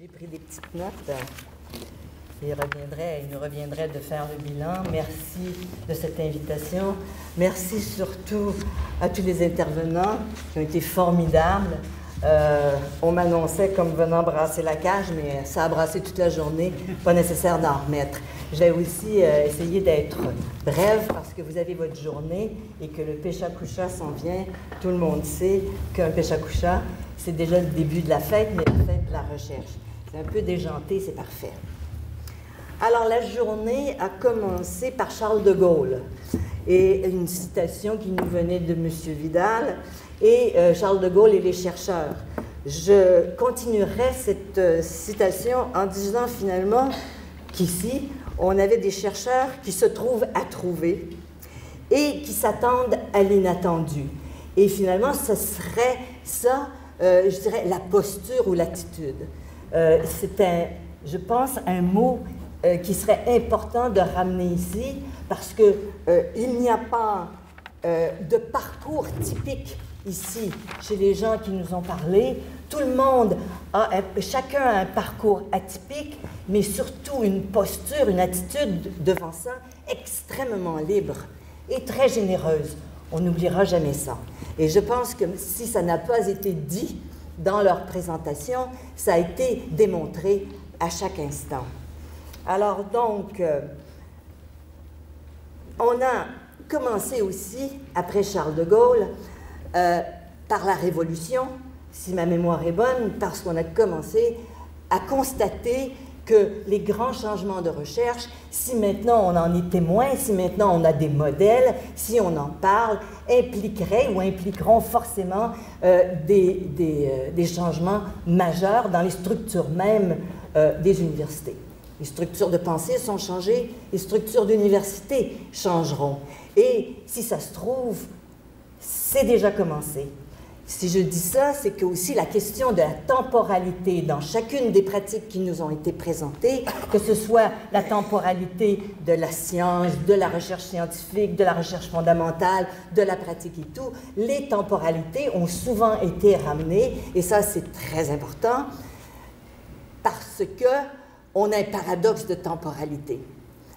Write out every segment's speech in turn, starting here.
J'ai pris des petites notes. Il nous reviendrait de faire le bilan. Merci de cette invitation. Merci surtout à tous les intervenants qui ont été formidables. On m'annonçait comme venant brasser la cage, mais ça a brassé toute la journée. Pas nécessaire d'en remettre. Je vais aussi essayer d'être brève parce que vous avez votre journée et que le Pécha-Coucha s'en vient. Tout le monde sait qu'un Pécha-Coucha, c'est déjà le début de la fête, mais la fête de la recherche. C'est un peu déjanté, c'est parfait. Alors, la journée a commencé par Charles de Gaulle et une citation qui nous venait de M. Vidal et Charles de Gaulle et les chercheurs. Je continuerai cette citation en disant finalement qu'ici, on avait des chercheurs qui se trouvent à trouver et qui s'attendent à l'inattendu. Et finalement, ce serait ça, je dirais, la posture ou l'attitude. C'est, je pense, un mot qui serait important de ramener ici parce qu'il n'y a pas de parcours typique ici chez les gens qui nous ont parlé. Tout le monde chacun a un parcours atypique, mais surtout une posture, une attitude devant ça extrêmement libre et très généreuse. On n'oubliera jamais ça. Et je pense que si ça n'a pas été dit dans leur présentation, ça a été démontré à chaque instant. Alors donc, on a commencé aussi, après Charles de Gaulle, par la Révolution, si ma mémoire est bonne, parce qu'on a commencé à constater que les grands changements de recherche, si maintenant on en est témoin, si maintenant on a des modèles, si on en parle, impliqueraient ou impliqueront forcément des changements majeurs dans les structures mêmes des universités. Les structures de pensée sont changées, les structures d'université changeront. Et si ça se trouve, c'est déjà commencé. Si je dis ça, c'est que aussi la question de la temporalité dans chacune des pratiques qui nous ont été présentées, que ce soit la temporalité de la science, de la recherche scientifique, de la recherche fondamentale, de la pratique et tout, les temporalités ont souvent été ramenées, et ça c'est très important, parce que on a un paradoxe de temporalité.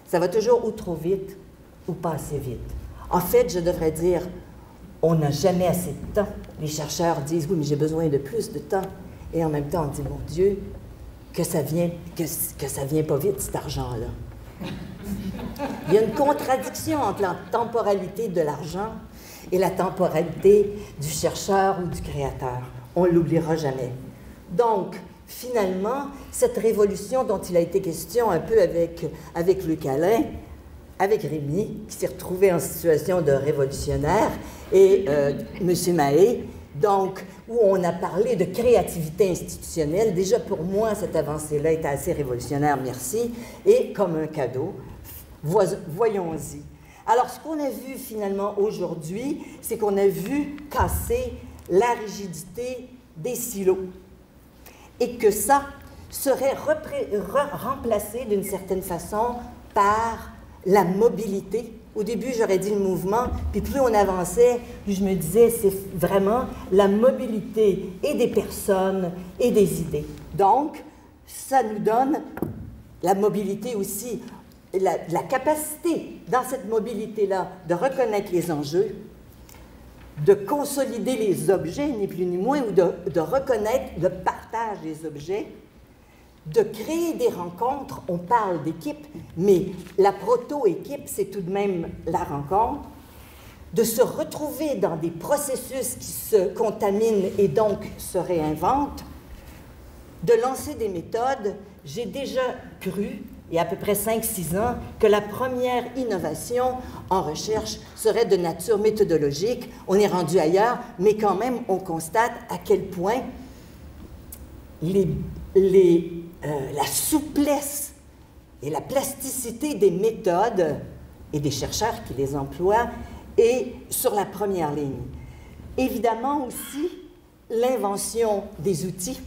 Ça va toujours ou trop vite ou pas assez vite. En fait, je devrais dire, on n'a jamais assez de temps. Les chercheurs disent, oui, mais j'ai besoin de plus de temps. Et en même temps, on dit, mon Dieu, que ça vient pas vite, cet argent-là. Il y a une contradiction entre la temporalité de l'argent et la temporalité du chercheur ou du créateur. On ne l'oubliera jamais. Donc, finalement, cette révolution dont il a été question un peu avec Luc Alain, avec Rémi, qui s'est retrouvé en situation de révolutionnaire, et M. Mahé, donc, où on a parlé de créativité institutionnelle. Déjà, pour moi, cette avancée-là était assez révolutionnaire, merci, et comme un cadeau, voyons-y. Alors, ce qu'on a vu finalement aujourd'hui, c'est qu'on a vu casser la rigidité des silos, et que ça serait remplacé d'une certaine façon par la mobilité. Au début, j'aurais dit le mouvement, puis plus on avançait, plus je me disais, c'est vraiment la mobilité et des personnes et des idées. Donc, ça nous donne la mobilité aussi, la capacité dans cette mobilité-là de reconnaître les enjeux, de consolider les objets, ni plus ni moins, ou de reconnaître le partage des objets, de créer des rencontres. On parle d'équipe, mais la proto-équipe, c'est tout de même la rencontre, de se retrouver dans des processus qui se contaminent et donc se réinventent, de lancer des méthodes. J'ai déjà cru, il y a à peu près 5-6 ans, que la première innovation en recherche serait de nature méthodologique. On est rendu ailleurs, mais quand même, on constate à quel point la souplesse et la plasticité des méthodes et des chercheurs qui les emploient est sur la première ligne. Évidemment aussi, l'invention des outils.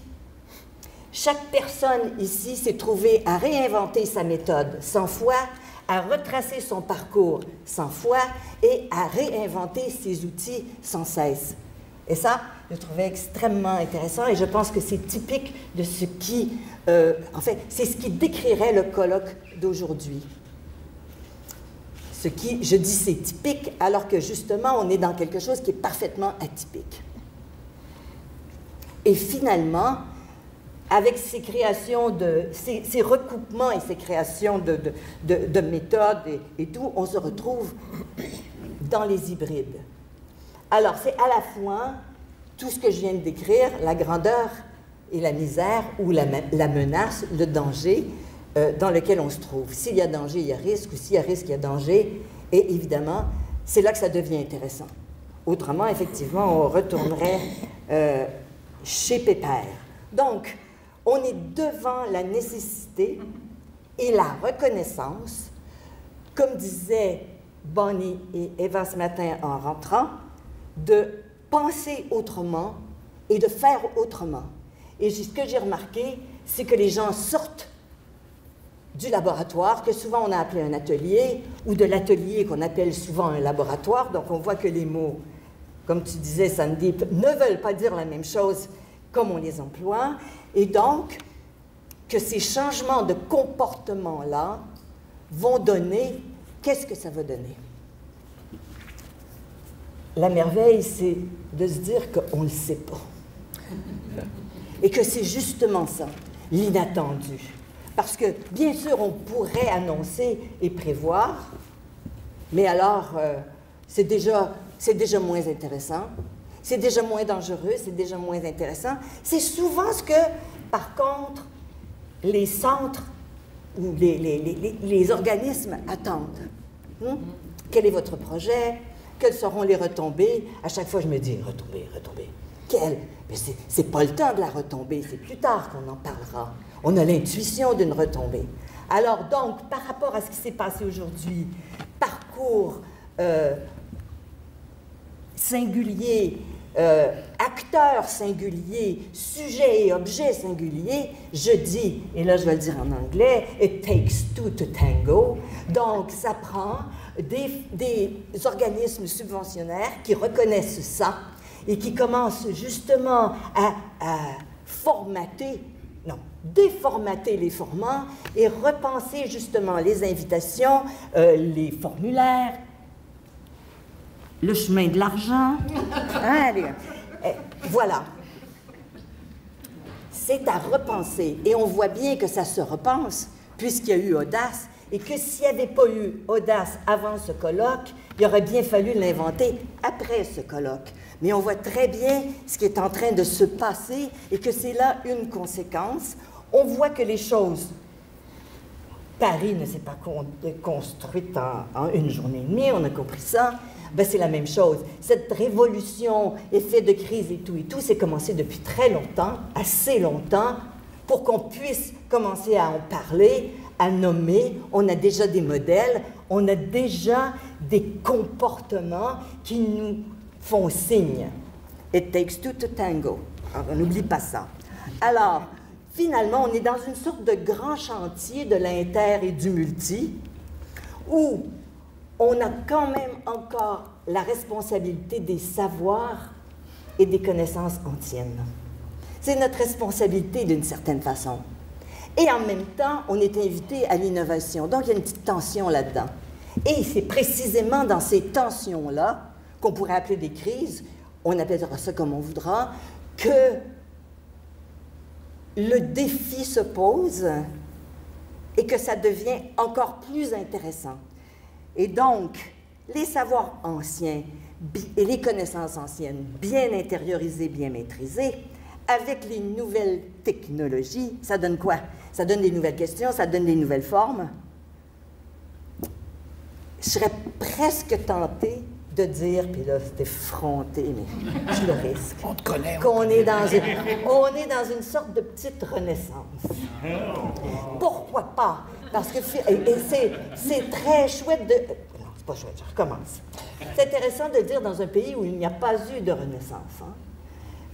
Chaque personne ici s'est trouvée à réinventer sa méthode 100 fois, à retracer son parcours 100 fois et à réinventer ses outils sans cesse. Et ça, je trouvais extrêmement intéressant et je pense que c'est typique de ce qui, en fait, c'est ce qui décrirait le colloque d'aujourd'hui. Ce qui, je dis c'est typique, alors que justement, on est dans quelque chose qui est parfaitement atypique. Et finalement, avec ces créations ces recoupements et ces créations de méthodes et tout, on se retrouve dans les hybrides. Alors, c'est à la fois tout ce que je viens de décrire, la grandeur et la misère, ou la menace, le danger dans lequel on se trouve. S'il y a danger, il y a risque, ou s'il y a risque, il y a danger, et évidemment, c'est là que ça devient intéressant. Autrement, effectivement, on retournerait chez Pépère. Donc, on est devant la nécessité et la reconnaissance, comme disaient Bonnie et Eva ce matin en rentrant, de penser autrement et de faire autrement. Et ce que j'ai remarqué, c'est que les gens sortent du laboratoire, que souvent on a appelé un atelier, ou de l'atelier qu'on appelle souvent un laboratoire. Donc on voit que les mots, comme tu disais, Sandy, ne veulent pas dire la même chose comme on les emploie. Et donc, que ces changements de comportement-là vont donner, qu'est-ce que ça va donner? La merveille, c'est de se dire qu'on ne le sait pas. Et que c'est justement ça, l'inattendu. Parce que, bien sûr, on pourrait annoncer et prévoir, mais alors, c'est déjà moins intéressant, c'est déjà moins dangereux, c'est déjà moins intéressant. C'est souvent ce que, par contre, les centres ou les organismes attendent. Quel est votre projet? Quelles seront les retombées? À chaque fois, je me dis, retombées. Quelles? Mais c'est pas le temps de la retombée, c'est plus tard qu'on en parlera. On a l'intuition d'une retombée. Alors donc, par rapport à ce qui s'est passé aujourd'hui, parcours singulier, acteur singulier, sujet et objet singulier, je dis, et là je vais le dire en anglais, « It takes two to tango ». Donc, ça prend des organismes subventionnaires qui reconnaissent ça et qui commencent justement à déformater les formats et repenser justement les invitations, les formulaires, le chemin de l'argent. Voilà. C'est à repenser. Et on voit bien que ça se repense, puisqu'il y a eu audace, et que s'il n'y avait pas eu audace avant ce colloque, il aurait bien fallu l'inventer après ce colloque. Mais on voit très bien ce qui est en train de se passer et que c'est là une conséquence. On voit que les choses... Paris ne s'est pas construite en une journée et demie, on a compris ça. Ben, c'est la même chose. Cette révolution, effet de crise et tout, c'est commencé depuis très longtemps, assez longtemps, pour qu'on puisse commencer à en parler, à nommer. On a déjà des modèles, on a déjà des comportements qui nous font signe. It takes two to tango. Alors, on n'oublie pas ça. Alors, finalement, on est dans une sorte de grand chantier de l'inter et du multi, où on a quand même encore la responsabilité des savoirs et des connaissances anciennes. C'est notre responsabilité d'une certaine façon. Et en même temps, on est invité à l'innovation. Donc, il y a une petite tension là-dedans. Et c'est précisément dans ces tensions-là, qu'on pourrait appeler des crises, on appellera ça comme on voudra, que le défi se pose et que ça devient encore plus intéressant. Et donc, les savoirs anciens et les connaissances anciennes bien intériorisées, bien maîtrisées, avec les nouvelles technologies, ça donne quoi? Ça donne des nouvelles questions, ça donne des nouvelles formes. Je serais presque tentée de dire, puis là, c'est effronté, mais je le risque. On te connaît. On est dans une sorte de petite renaissance. Pourquoi pas? Parce que c'est très chouette de... Non, c'est pas chouette, je recommence. C'est intéressant de dire dans un pays où il n'y a pas eu de renaissance. Hein?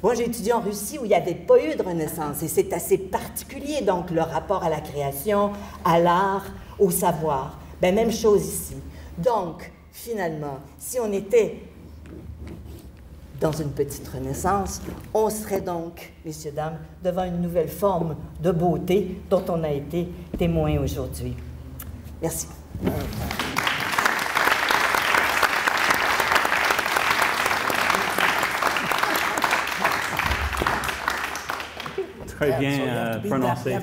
Moi, j'ai étudié en Russie où il n'y avait pas eu de renaissance, et c'est assez particulier, donc, le rapport à la création, à l'art, au savoir. Bien, même chose ici. Donc, finalement, si on était dans une petite renaissance. On serait donc, messieurs, dames, devant une nouvelle forme de beauté dont on a été témoin aujourd'hui. Merci. Très bien prononcé.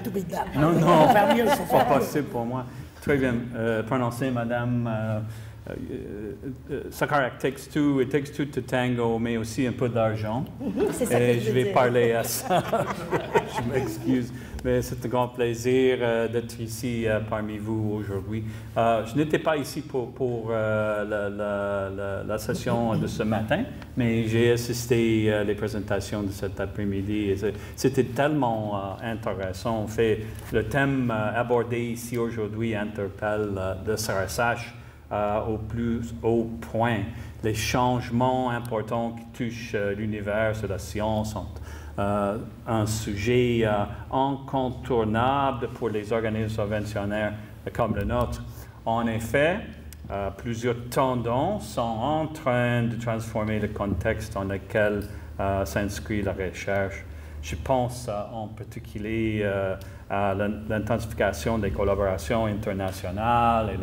Non, non, c'est pas possible pour moi. Très bien prononcé, Madame. Sakarak takes two, it takes two to tango, mais aussi un peu d'argent. Et je vais parler à ça. Je m'excuse, mais c'est un grand plaisir d'être ici parmi vous aujourd'hui. Je n'étais pas ici pour la session de ce matin, mais j'ai assisté à les présentations de cet après-midi. C'était tellement intéressant. En fait, le thème abordé ici aujourd'hui interpelle le SRSH. Au plus haut point. Les changements importants qui touchent l'univers de la science sont un sujet incontournable pour les organismes subventionnaires comme le nôtre. En effet, plusieurs tendances sont en train de transformer le contexte dans lequel s'inscrit la recherche. Je pense en particulier à l'intensification des collaborations internationales et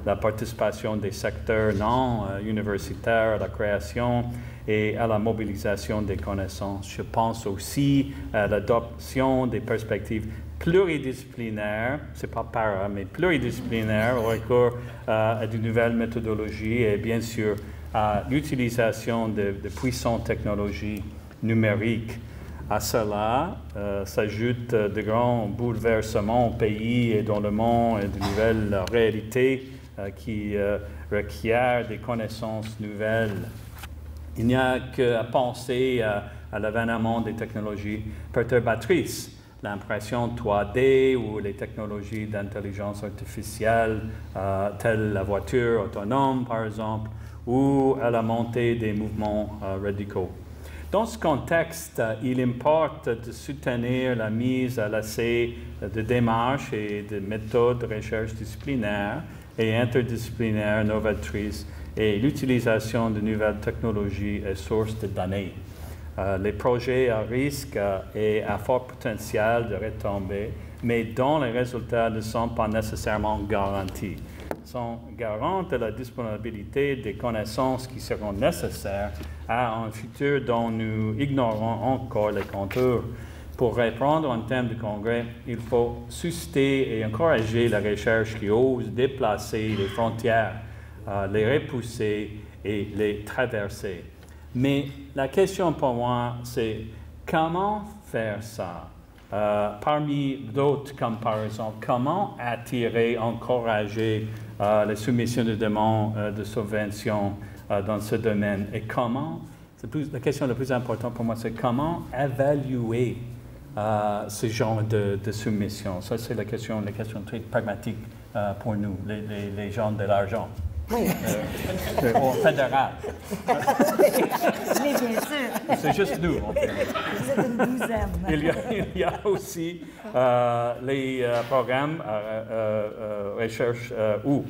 la participation des secteurs non universitaires à la création et à la mobilisation des connaissances. Je pense aussi à l'adoption des perspectives pluridisciplinaires, c'est pas mais pluridisciplinaires, au recours à de nouvelles méthodologies et bien sûr à l'utilisation de puissantes technologies numériques. À cela s'ajoutent de grands bouleversements au pays et dans le monde et de nouvelles réalités qui requièrent des connaissances nouvelles. Il n'y a qu'à penser à l'avènement des technologies perturbatrices, l'impression 3D ou les technologies d'intelligence artificielle, telles la voiture autonome par exemple, ou à la montée des mouvements radicaux. Dans ce contexte, il importe de soutenir la mise à l'essai de démarches et de méthodes de recherche disciplinaires et interdisciplinaires novatrices et l'utilisation de nouvelles technologies et sources de données. Les projets à risque et à fort potentiel de retomber, mais dont les résultats ne sont pas nécessairement garantis, sont garants de la disponibilité des connaissances qui seront nécessaires à un futur dont nous ignorons encore les contours. Pour répondre en termes de congrès, il faut susciter et encourager la recherche qui ose déplacer les frontières, les repousser et les traverser. Mais la question pour moi, c'est comment faire ça? Parmi d'autres comparaisons, comment attirer, encourager les soumissions de demandes de subventions dans ce domaine et comment, la question la plus importante pour moi, c'est comment évaluer ce genre de soumission. Ça, c'est la question très pragmatique pour nous, les gens de l'argent. Oui. Au fédéral. Oui, bien sûr. C'est juste nous. En fait. Vous êtes une douzaine. Il y a aussi les programmes recherche où,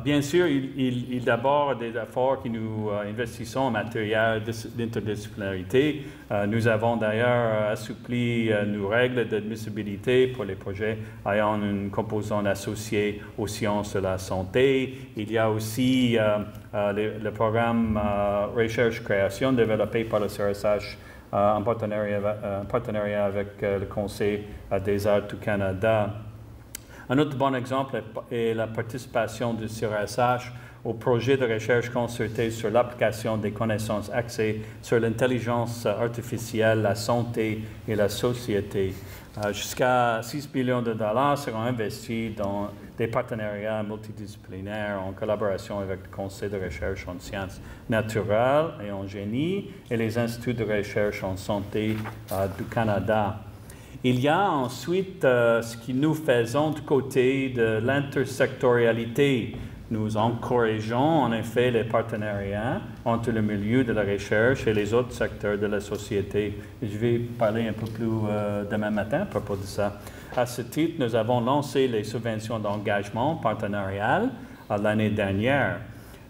bien sûr, il d'abord des efforts que nous investissons en matière d'interdisciplinarité. Nous avons d'ailleurs assoupli nos règles d'admissibilité pour les projets ayant une composante associée aux sciences de la santé. Il y a aussi le programme Recherche-Création développé par le CRSH en partenariat avec le Conseil des arts du Canada. Un autre bon exemple est la participation du CRSH au projet de recherche concerté sur l'application des connaissances axées sur l'intelligence artificielle, la santé et la société. Jusqu'à 6 millions de dollars seront investis dans des partenariats multidisciplinaires en collaboration avec le Conseil de recherche en sciences naturelles et en génie et les instituts de recherche en santé du Canada. Il y a ensuite ce que nous faisons du côté de l'intersectorialité. Nous encourageons en effet les partenariats entre le milieu de la recherche et les autres secteurs de la société. Je vais parler un peu plus demain matin à propos de ça. À ce titre, nous avons lancé les subventions d'engagement partenarial l'année dernière.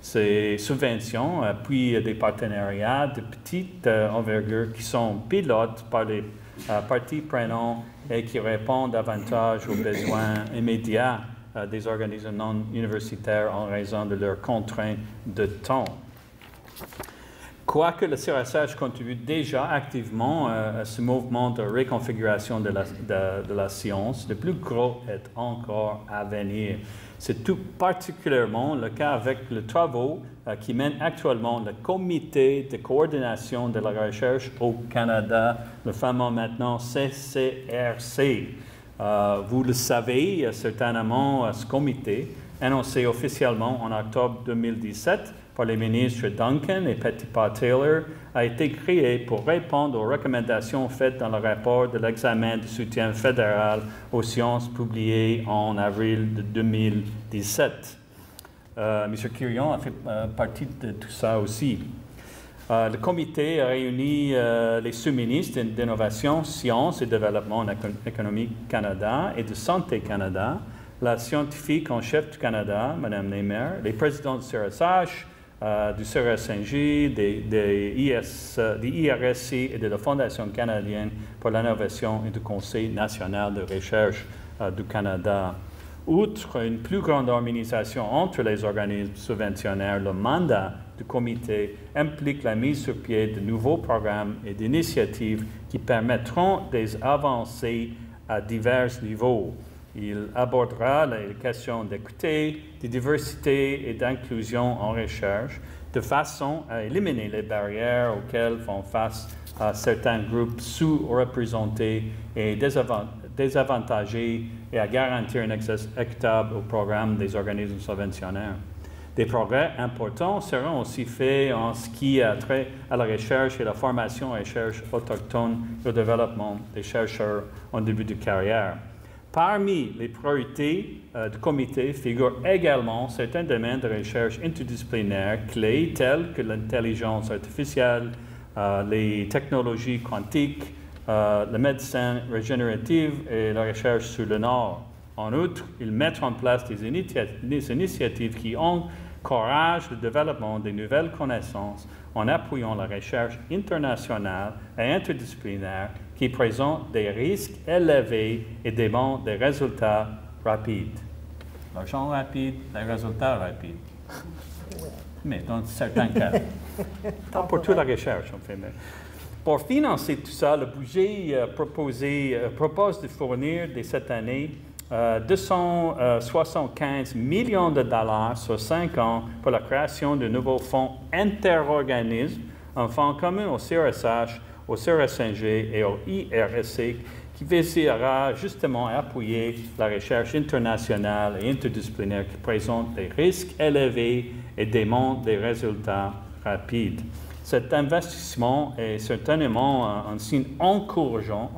Ces subventions appuient des partenariats de petite envergure qui sont pilotes par les parties prenantes et qui répondent davantage aux besoins immédiats des organismes non universitaires en raison de leurs contraintes de temps. Quoique le CRSH contribue déjà activement à ce mouvement de reconfiguration de la science, le plus gros est encore à venir. C'est tout particulièrement le cas avec les travaux qui mène actuellement le Comité de coordination de la recherche au Canada, le fameux maintenant CCRC. Vous le savez certainement, ce comité, annoncé officiellement en octobre 2017 par les ministres Duncan et Petitpas-Taylor, a été créé pour répondre aux recommandations faites dans le rapport de l'examen de soutien fédéral aux sciences publié en avril de 2017. M. Quirion a fait partie de tout ça aussi. Le comité a réuni les sous-ministres d'innovation, sciences et développement économique Canada et de Santé Canada, la scientifique en chef du Canada, Mme Neymer, les présidents du CRSH, du CRSNJ, des IRSC et de la Fondation canadienne pour l'innovation et du Conseil national de recherche du Canada. Outre une plus grande harmonisation entre les organismes subventionnaires, le mandat du comité implique la mise sur pied de nouveaux programmes et d'initiatives qui permettront des avancées à divers niveaux. Il abordera les questions d'équité, de diversité et d'inclusion en recherche, de façon à éliminer les barrières auxquelles font face certains groupes sous-représentés et désavantagés et à garantir un accès équitable au programme des organismes subventionnaires. Des progrès importants seront aussi faits en ce qui a trait à la recherche et la formation et recherche autochtone et au développement des chercheurs en début de carrière. Parmi les priorités du comité figurent également certains domaines de recherche interdisciplinaires clés tels que l'intelligence artificielle, les technologies quantiques, la médecine régénérative et la recherche sur le Nord. En outre, ils mettent en place des initiatives qui encouragent le développement de nouvelles connaissances en appuyant la recherche internationale et interdisciplinaire qui présente des risques élevés et demande des résultats rapides. L'argent rapide, les résultats rapides. Mais dans certains cas. Pas pour toute la recherche, en fait. Mais pour financer tout ça, le budget propose de fournir dès cette année 275 millions de dollars sur 5 ans pour la création de nouveaux fonds interorganismes, un fonds commun au CRSH, au CRSNG et au IRSC qui visera justement à appuyer la recherche internationale et interdisciplinaire qui présente des risques élevés et demande des résultats rapides. Cet investissement est certainement un signe encourageant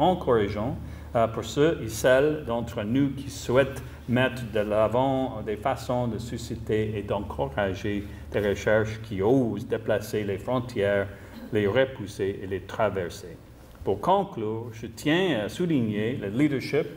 pour ceux et celles d'entre nous qui souhaitent mettre de l'avant des façons de susciter et d'encourager des recherches qui osent déplacer les frontières, les repousser et les traverser. Pour conclure, je tiens à souligner le leadership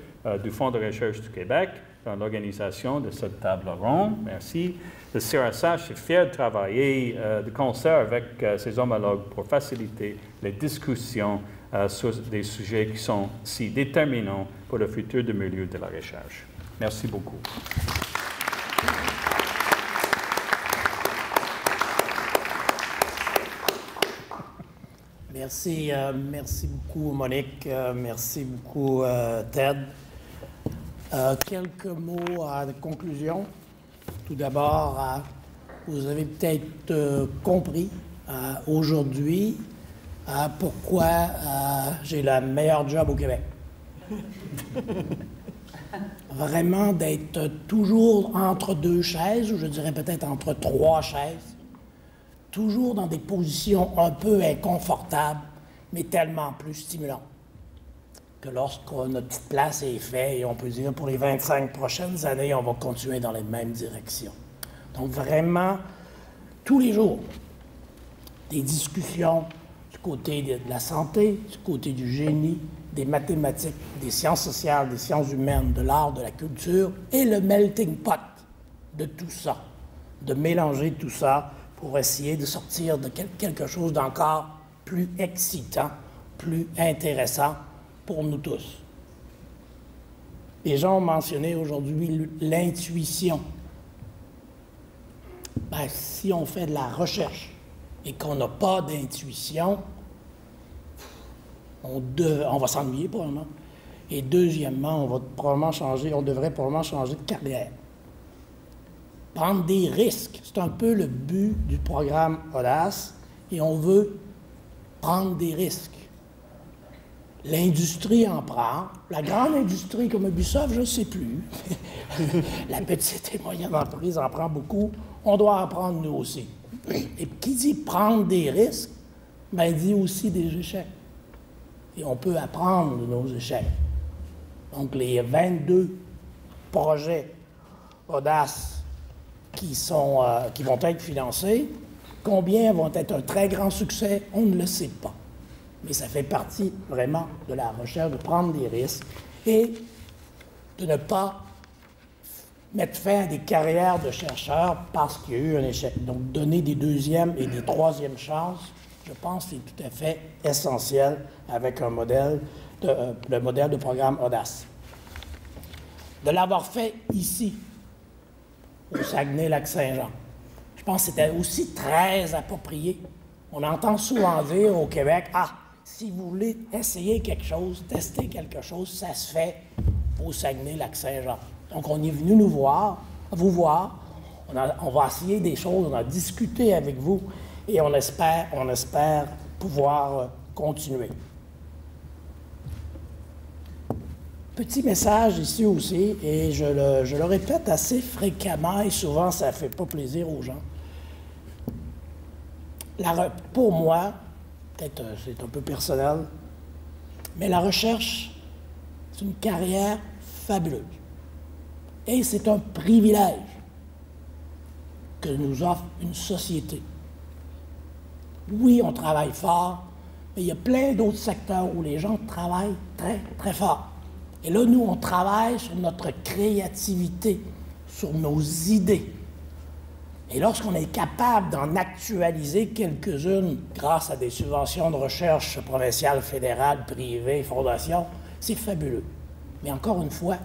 du Fonds de recherche du Québec dans l'organisation de cette table ronde. Merci. Le CRSH est fier de travailler de concert avec ses homologues pour faciliter les discussions sur des sujets qui sont si déterminants pour le futur du milieu de la recherche. Merci beaucoup. Merci, merci beaucoup Monique, merci beaucoup Ted. Quelques mots de conclusion. Tout d'abord, vous avez peut-être compris aujourd'hui pourquoi j'ai le meilleur job au Québec. Vraiment d'être toujours entre deux chaises, ou je dirais peut-être entre trois chaises, toujours dans des positions un peu inconfortables, mais tellement plus stimulantes que lorsque notre petite place est faite et on peut dire pour les 25 prochaines années, on va continuer dans les mêmes directions. Donc vraiment, tous les jours, des discussions du côté de la santé, du côté du génie, des mathématiques, des sciences sociales, des sciences humaines, de l'art, de la culture, et le melting pot de tout ça de mélanger tout ça pour essayer de sortir de quelque chose d'encore plus excitant, plus intéressant pour nous tous. Les gens ont mentionné aujourd'hui l'intuition. Ben, si on fait de la recherche et qu'on n'a pas d'intuition, on va s'ennuyer probablement. Et deuxièmement, on devrait probablement changer de carrière. Prendre des risques, c'est un peu le but du programme Audace, et on veut prendre des risques. L'industrie en prend. La grande industrie comme Ubisoft, je ne sais plus. La petite et moyenne entreprise en prend beaucoup. On doit en prendre nous aussi. Et qui dit prendre des risques, ben, dit aussi des échecs. Et on peut apprendre de nos échecs. Donc, les 22 projets Audace qui vont être financés, combien vont être un très grand succès, on ne le sait pas. Mais ça fait partie vraiment de la recherche, de prendre des risques et de ne pas mettre fin à des carrières de chercheurs parce qu'il y a eu un échec. Donc, donner des deuxièmes et des troisièmes chances, je pense que c'est tout à fait essentiel avec le modèle de programme Audace. De l'avoir fait ici, au Saguenay-Lac-Saint-Jean, je pense que c'était aussi très approprié. On entend souvent dire au Québec, « Ah, si vous voulez essayer quelque chose, tester quelque chose, ça se fait au Saguenay-Lac-Saint-Jean. » Donc, on est venu vous voir, on va essayer des choses, on a discuté avec vous et on espère pouvoir continuer. Petit message ici aussi, et je le répète assez fréquemment et souvent ça ne fait pas plaisir aux gens. Pour moi, peut-être c'est un peu personnel, mais la recherche, c'est une carrière fabuleuse. Et c'est un privilège que nous offre une société. Oui, on travaille fort, mais il y a plein d'autres secteurs où les gens travaillent très, très fort. Et là, nous, on travaille sur notre créativité, sur nos idées. Et lorsqu'on est capable d'en actualiser quelques-unes grâce à des subventions de recherche provinciales, fédérales, privées, fondations, c'est fabuleux. Mais encore une fois,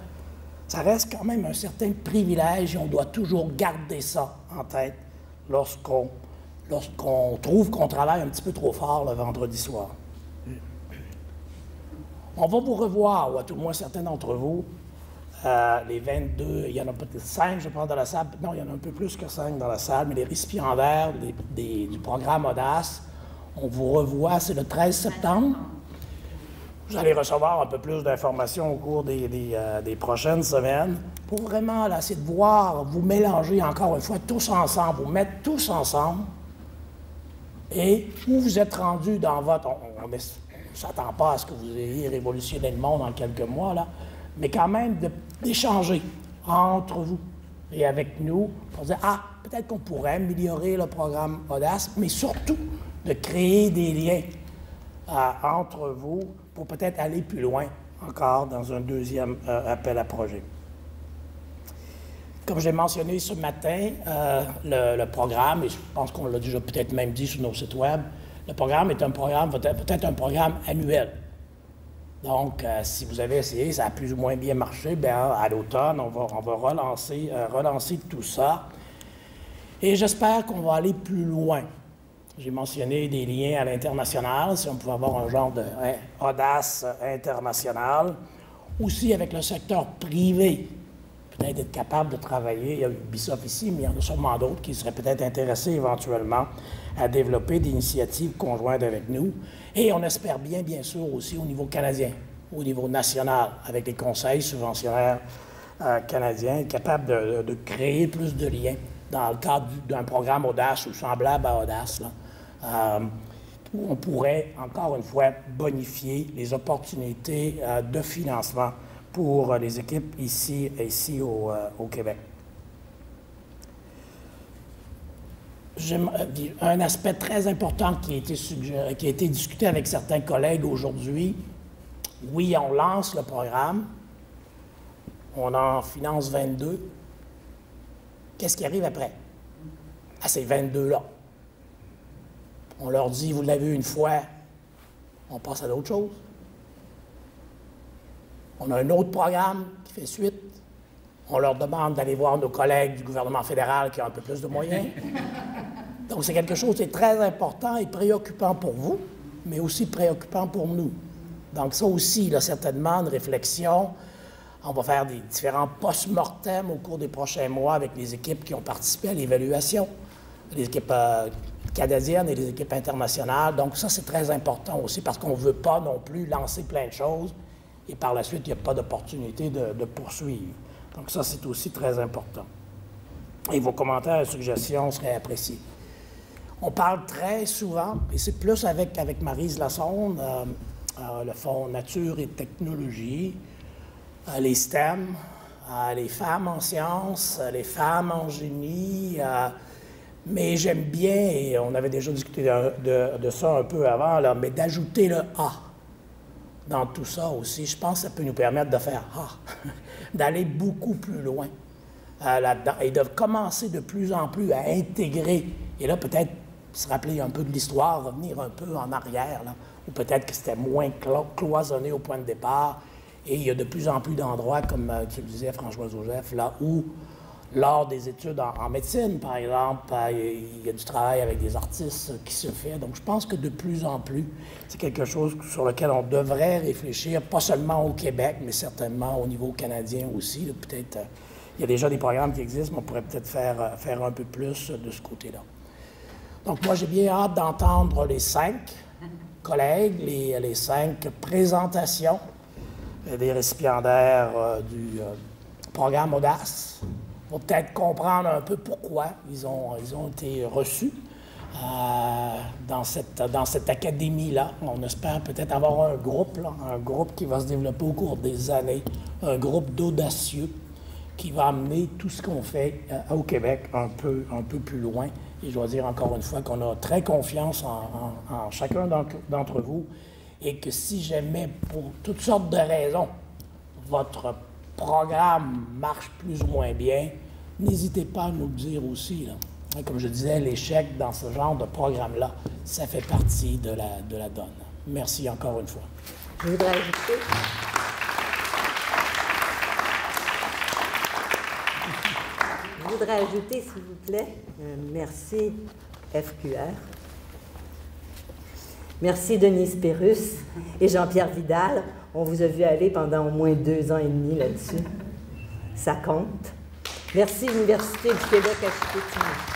ça reste quand même un certain privilège et on doit toujours garder ça en tête lorsqu'on trouve qu'on travaille un petit peu trop fort le vendredi soir. On va vous revoir, ou à tout le moins certains d'entre vous, les 22, il y en a peut-être 5, je pense, dans la salle. Non, il y en a un peu plus que 5 dans la salle, mais les récipiendaires du programme Audace, on vous revoit, c'est le 13 septembre. Vous allez recevoir un peu plus d'informations au cours des prochaines semaines pour vraiment là, essayer de voir, vous mélanger encore une fois tous ensemble, vous mettre tous ensemble. Et où vous êtes rendu dans votre... On ne s'attend pas à ce que vous ayez révolutionné le monde en quelques mois, là, mais quand même d'échanger entre vous et avec nous pour dire, ah, peut-être qu'on pourrait améliorer le programme Audace, mais surtout de créer des liens entre vous pour peut-être aller plus loin encore dans un deuxième appel à projet. Comme j'ai mentionné ce matin, le programme, et je pense qu'on l'a déjà peut-être même dit sur nos sites web, le programme est un programme, peut-être un programme annuel. Donc, si vous avez essayé, ça a plus ou moins bien marché, bien, à l'automne, on va relancer tout ça. Et j'espère qu'on va aller plus loin. J'ai mentionné des liens à l'international, si on pouvait avoir un genre de Audace international. Aussi avec le secteur privé, peut-être être capable de travailler. Il y a Ubisoft ici, mais il y en a sûrement d'autres qui seraient peut-être intéressés éventuellement à développer des initiatives conjointes avec nous. Et on espère bien sûr aussi au niveau canadien, au niveau national, avec les conseils subventionnaires canadiens, être capable de créer plus de liens dans le cadre d'un programme Audace ou semblable à Audace, là, où on pourrait, encore une fois, bonifier les opportunités de financement pour les équipes ici au Québec. Un aspect très important qui a été discuté avec certains collègues aujourd'hui, oui, on lance le programme, on en finance 22. Qu'est-ce qui arrive après? à ces 22-là. On leur dit, vous l'avez vu une fois, on passe à d'autres choses. On a un autre programme qui fait suite. On leur demande d'aller voir nos collègues du gouvernement fédéral qui ont un peu plus de moyens. Donc, c'est quelque chose qui est très important et préoccupant pour vous, mais aussi préoccupant pour nous. Donc, ça aussi, là, certainement, une réflexion. On va faire des différents post-mortem au cours des prochains mois avec les équipes qui ont participé à l'évaluation, les équipes canadiennes et les équipes internationales. Donc, ça, c'est très important aussi parce qu'on ne veut pas non plus lancer plein de choses et par la suite, il n'y a pas d'opportunité de poursuivre. Donc, ça, c'est aussi très important. Et vos commentaires et suggestions seraient appréciés. On parle très souvent, et c'est plus avec Maryse Lassonde, le Fonds Nature et Technologie, les STEM, les femmes en sciences, les femmes en génie, mais j'aime bien, et on avait déjà discuté de ça un peu avant, là, mais d'ajouter le A dans tout ça aussi. Je pense que ça peut nous permettre de faire d'aller beaucoup plus loin là-dedans et de commencer de plus en plus à intégrer, et là peut-être se rappeler un peu de l'histoire, revenir un peu en arrière, là, ou peut-être que c'était moins cloisonné au point de départ. Et il y a de plus en plus d'endroits, comme tu le disais, François-Joseph, là où, lors des études en médecine, par exemple, il y a du travail avec des artistes qui se fait. Donc, je pense que de plus en plus, c'est quelque chose sur lequel on devrait réfléchir, pas seulement au Québec, mais certainement au niveau canadien aussi. Peut-être, il y a déjà des programmes qui existent, mais on pourrait peut-être faire un peu plus de ce côté-là. Donc, moi, j'ai bien hâte d'entendre les 5 collègues, les 5 présentations des récipiendaires du programme Audace. On va peut-être comprendre un peu pourquoi ils ont été reçus dans cette académie-là. On espère peut-être avoir un groupe qui va se développer au cours des années, un groupe d'audacieux qui va amener tout ce qu'on fait au Québec un peu plus loin. Et je dois dire encore une fois qu'on a très confiance en chacun d'entre vous et que si jamais, pour toutes sortes de raisons, votre programme marche plus ou moins bien, n'hésitez pas à nous le dire aussi, là. Comme je disais, l'échec dans ce genre de programme-là, ça fait partie de la donne. Merci encore une fois. Je voudrais ajouter... s'il vous plaît, merci FQR. Merci Denise Pérusse et Jean-Pierre Vidal. On vous a vu aller pendant au moins 2 ans et demi là-dessus. Ça compte. Merci Université du Québec à Chicoutimi.